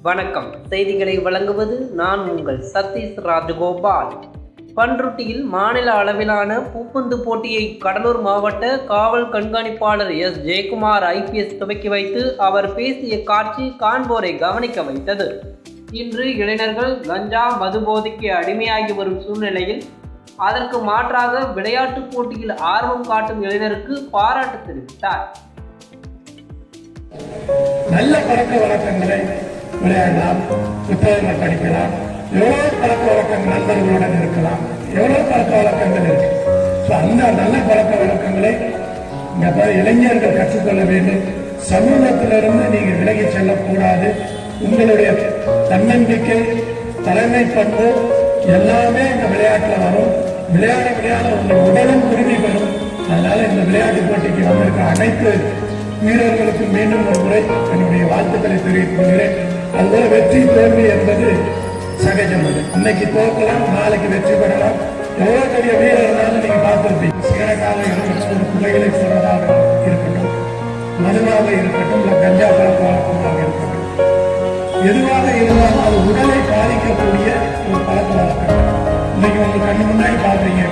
வணக்கம். செய்திகளை வழங்குவது நான் உங்கள் சதீஷ் ராஜகோபால். பண்ருட்டியில் மாநில அளவிலான பூப்பந்து போட்டியை கடலூர் மாவட்ட காவல் கண்காணிப்பாளர் எஸ் ஜெயக்குமார் IPS துவக்கி வைத்து அவர் பேசிய காட்சி காண்போரை கவனிக்க வைத்தது. இன்று இளைஞர்கள் கஞ்சா மது போதைக்கு அடிமையாகி வரும் சூழ்நிலையில் அதற்கு மாற்றாக விளையாட்டுப் போட்டியில் ஆர்வம் காட்டும் இளைஞருக்கு பாராட்டு தெரிவித்தார். நல்ல பழக்க வழக்கங்களை விளையாடலாம், புத்தகங்கள் படிக்கலாம், எவ்வளவு பழக்க வழக்கங்கள் நண்பர்களுடன் இருக்கலாம், எவ்வளவு பழக்க வழக்கங்கள் இருக்கு. அந்த நல்ல பழக்க வழக்கங்களை இளைஞர்கள் கற்றுக்கொள்ள வேண்டும். சமூகத்திலிருந்து நீங்க விலகி செல்லக்கூடாது. உங்களுடைய தன்னம்பிக்கை, தலைமை பண்பு எல்லாமே இந்த விளையாட்டுல வரும். விளையாட விளையாட உங்கள் உடலும் உறுதி பெறும். அதனால இந்த விளையாட்டு போட்டிக்கு வந்திருக்கிற அனைத்து வீரர்களுக்கு மீண்டும் ஒரு முறை என்னுடைய வாழ்த்துக்களை தெரிவித்துக் கொள்கிறேன். அதுபோல வெற்றி தோல்வி என்பது சகஜம். இன்னைக்கு தோற்கலாம், நாளைக்கு வெற்றி பெறலாம். எவ்வளவு பெரிய வீரர் இருந்தாலும் நீங்க பார்த்திருப்பீங்க. சிகரக்காக இருக்கட்டும், பிள்ளைகளை சொல்றதாக இருக்கட்டும், மதுவாக இருக்கட்டும், இல்லை கஞ்சா பழக்க வழக்கமாக இருக்கட்டும், எதுவாக இருந்தாலும் அது உடலை பாதிக்கக்கூடிய ஒரு பழக்க வழக்கம். இன்னைக்கு உங்க கண்ணு முன்னாடி பாக்குறீங்க,